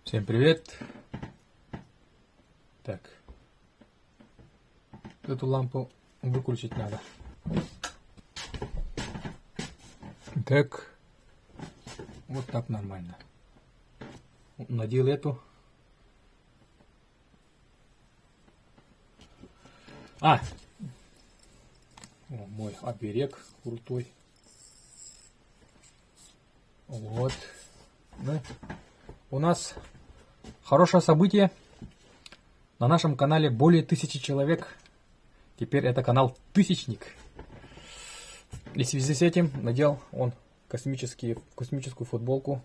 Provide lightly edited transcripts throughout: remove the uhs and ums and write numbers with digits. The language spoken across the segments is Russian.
Всем привет. Так. Эту лампу выключить надо. Так. Вот так нормально. Надел эту. О, мой оберег крутой. Вот. Ну, у нас хорошее событие. На нашем канале более 1000 человек. Теперь это канал Тысячник. И в связи с этим надел он космическую футболку.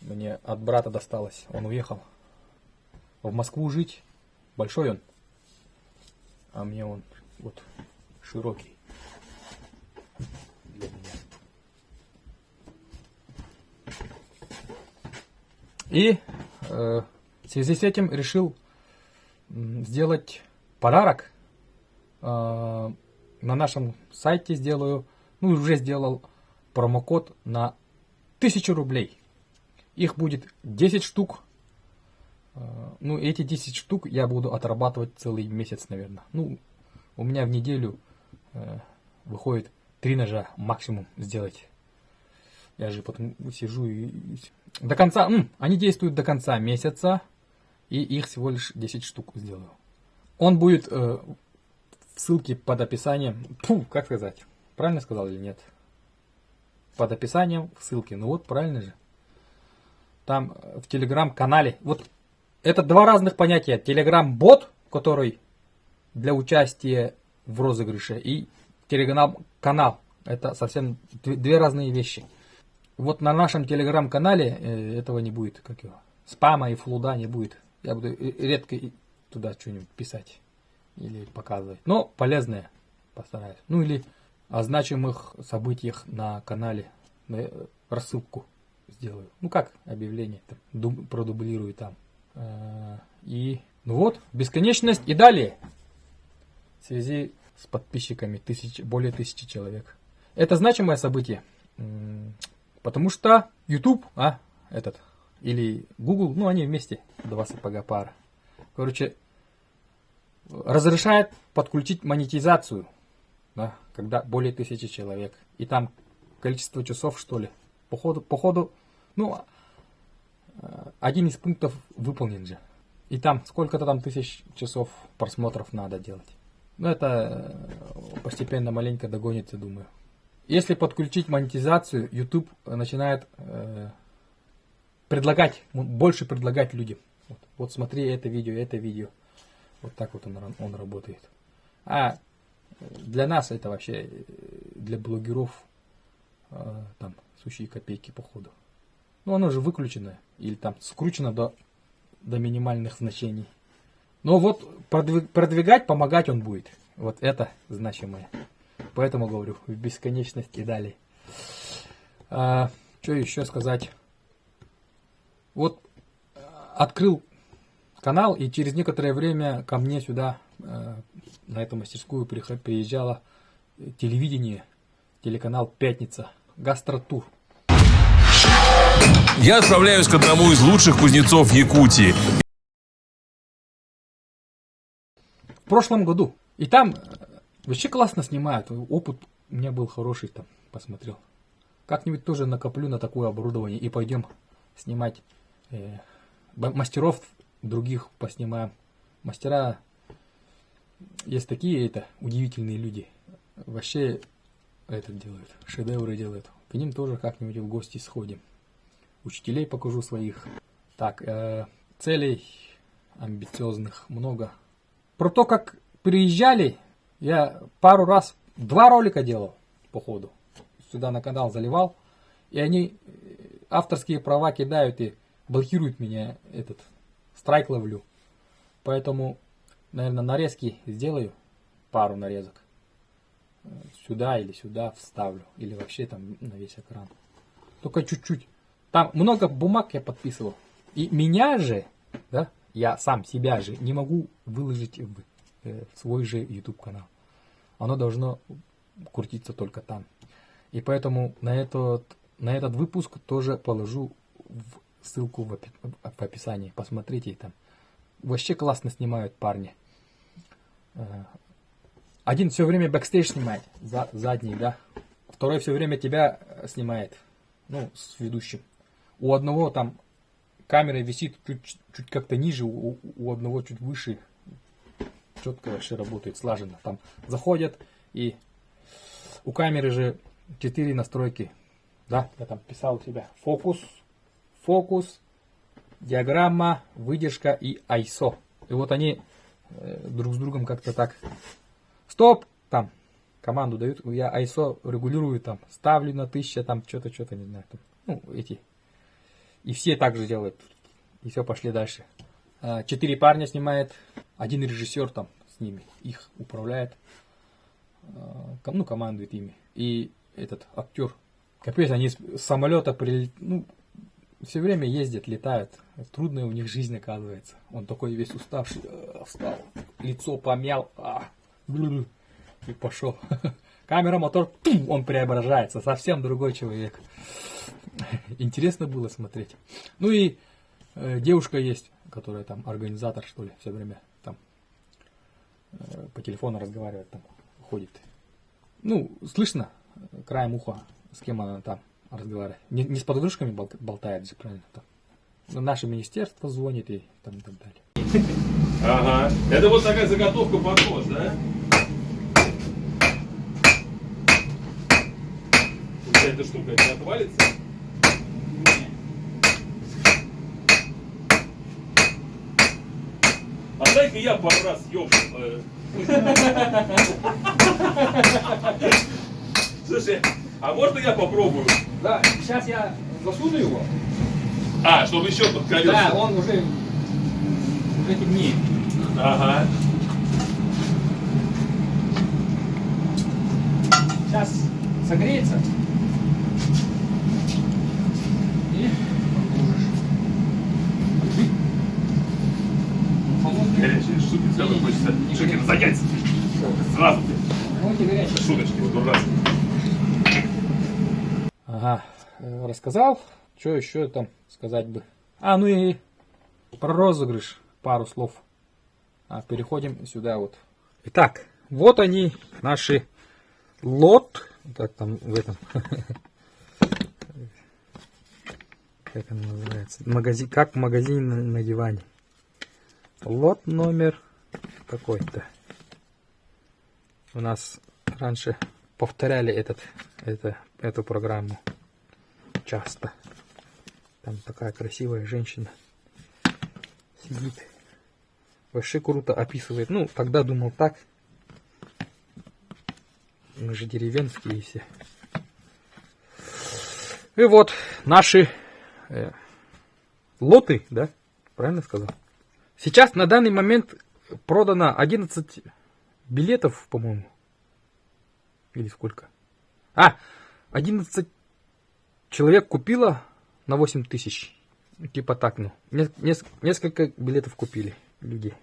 Мне от брата досталось. Он уехал в Москву жить. Большой он. А мне он вот широкий. Для меня. И в связи с этим решил сделать подарок. На нашем сайте сделаю, ну уже сделал промокод на 1000 рублей. Их будет 10 штук. Ну эти 10 штук я буду отрабатывать целый месяц, наверное. Ну у меня в неделю выходит 3 ножа максимум сделать. Я же потом сижу и до конца, они действуют до конца месяца, и их всего лишь 10 штук сделаю. Он будет в ссылке под описанием, как сказать, правильно сказал или нет? Под описанием в ссылке, ну вот правильно же. Там в телеграм-канале, вот это два разных понятия. Телеграм-бот, который для участия в розыгрыше, и телеграм-канал. Это совсем две разные вещи. Вот на нашем телеграм-канале этого не будет, как его, спама и флуда не будет. Я буду редко туда что-нибудь писать или показывать. Но полезное постараюсь. Ну или о значимых событиях на канале рассылку сделаю. Ну как объявление, продублирую там. И ну вот, бесконечность и далее. В связи с подписчиками более 1000 человек. Это значимое событие. Потому что YouTube, или Google, ну они вместе, два сапога пара. Короче, разрешает подключить монетизацию, да, когда более 1000 человек. И там количество часов, что ли. Походу, ну, один из пунктов выполнен же. И там сколько-то там 1000 часов просмотров надо делать. Ну, это постепенно маленько догонится, думаю. Если подключить монетизацию, YouTube начинает больше предлагать людям. Вот смотри это видео. Вот так вот он работает. А для нас это вообще, для блогеров, там, сущие копейки походу. Ну оно же выключено, или там скручено до минимальных значений. Но вот продвигать, помогать он будет. Вот это значимое. Поэтому говорю, в бесконечность и далее. Что еще сказать? Вот открыл канал, и через некоторое время ко мне сюда, на эту мастерскую, приезжало телевидение, телеканал «Пятница», гастротур. Я отправляюсь к одному из лучших кузнецов Якутии. В прошлом году. И там вообще классно снимают. Опыт у меня был хороший, там посмотрел. Как-нибудь тоже накоплю на такое оборудование и пойдем снимать. Мастеров других поснимаем. Мастера есть такие, удивительные люди. Вообще делают, шедевры делают. К ним тоже как-нибудь в гости сходим. Учителей покажу своих. Так, целей амбициозных много. Про то, как приезжали, я пару раз, 2 ролика делал по ходу. Сюда на канал заливал. И они авторские права кидают и блокируют меня, страйк ловлю. Поэтому, наверное, нарезки сделаю. Пару нарезок. Сюда или сюда вставлю. Или вообще там на весь экран. Только чуть-чуть. Там много бумаг я подписывал. И меня же, да, я сам себя же не могу выложить в свой же YouTube канал. Оно должно крутиться только там. И поэтому на этот выпуск тоже положу в ссылку в описании, посмотрите там. Вообще классно снимают парни. Один все время бэкстейдж снимает, задний, да. Второй все время тебя снимает, ну, с ведущим. У одного там камера висит чуть как-то ниже, у одного чуть выше. Четко вообще работает, слаженно. Там заходят, и у камеры же 4 настройки. Да, я там писал у себя. Фокус, диаграмма, выдержка и ISO. И вот они друг с другом как-то так. Стоп! Там команду дают. Я ISO регулирую, там ставлю на 1000, там что-то, не знаю. Там, ну, эти. И все так же делают. И все, пошли дальше. 4 парня снимает. Один режиссер там с ними. Их управляет. Ну, командует ими. И этот актер. Капец, они с самолета ну, все время ездят, летают. Трудная у них жизнь, оказывается. Он такой весь уставший. Встал. Лицо помял. И пошел. Камера, мотор. Он преображается. Совсем другой человек. Интересно было смотреть. Ну и девушка есть, которая там организатор, что ли, все время там по телефону разговаривает, там ходит. Ну, слышно краем уха, с кем она там разговаривает. Не с подружками болтает же, правильно? Там. Наше министерство звонит и там и так далее. Ага. Это вот такая заготовка под нос, да? Эта штука не отвалится? А дай-ка я пару раз ёбну. Слушай, а можно я попробую? Да, сейчас я засуну его. А, чтобы еще под колеса. Да, он уже темнеет. Ага. Сейчас согреется. И Горячие штуки, целую хочется Шукина занять. Сразу. Шуточки, вот дурацкие. Ага, рассказал. Что еще там сказать бы? Ну и про розыгрыш пару слов. Переходим сюда вот. Итак, вот они, наши лот. Как там в этом? Как он называется? Магазин, как магазин на диване. Лот номер какой-то. У нас раньше повторяли эту программу часто. Там такая красивая женщина сидит. Вообще круто описывает. Ну, тогда думал так. Мы же деревенские все. И вот наши лоты, да? Правильно сказал? Сейчас на данный момент продано 11 билетов, по-моему. Или сколько? 11 человек купило на 8 тысяч. Типа так, ну. Несколько билетов купили люди.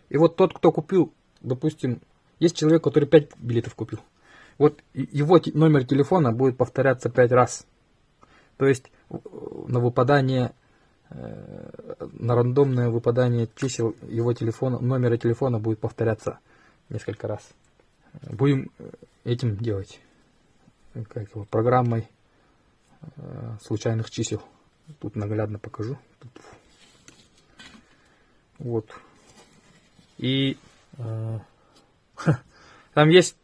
И вот тот, кто купил, допустим, есть человек, который 5 билетов купил. Вот его номер телефона будет повторяться 5 раз. То есть на выпадание, на рандомное выпадание чисел его телефона, номера телефона будет повторяться несколько раз. Будем этим делать. Как его, программой случайных чисел. Тут наглядно покажу. Вот. И там есть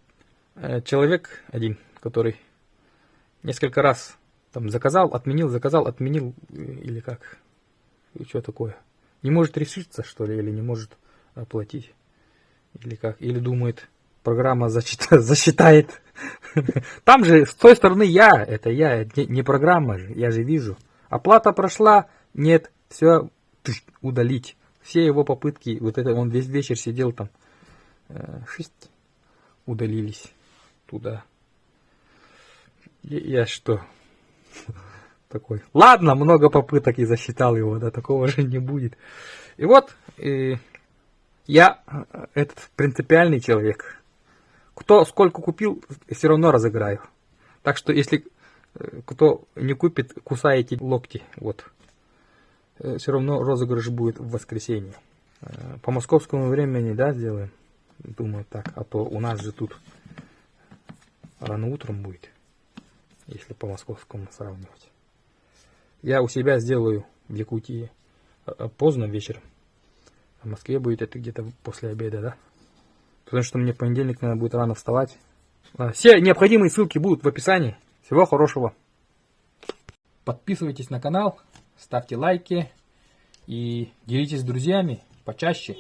человек один, который несколько раз там заказал, отменил, или как? И что такое? Не может решиться, что ли, или не может оплатить? Или как? Или думает, программа засчитает. Там же с той стороны это я, не программа же, я же вижу. Оплата прошла, нет, все, удалить. Все его попытки, вот это он весь вечер сидел там, 6 удалились туда. Я что? Такой. Ладно, много попыток и засчитал его, да, такого же не будет. И вот, я этот принципиальный человек. Кто сколько купил, все равно разыграю. Так что, если кто не купит, кусаете локти. Вот. все равно розыгрыш будет в воскресенье. По московскому времени, да, сделаем? Думаю так. А то у нас же тут рано утром будет, если по московскому сравнивать. Я у себя сделаю в Якутии поздно вечером. В Москве будет это где-то после обеда, да? Потому что мне в понедельник надо будет рано вставать. Все необходимые ссылки будут в описании. Всего хорошего. Подписывайтесь на канал, ставьте лайки и делитесь с друзьями почаще.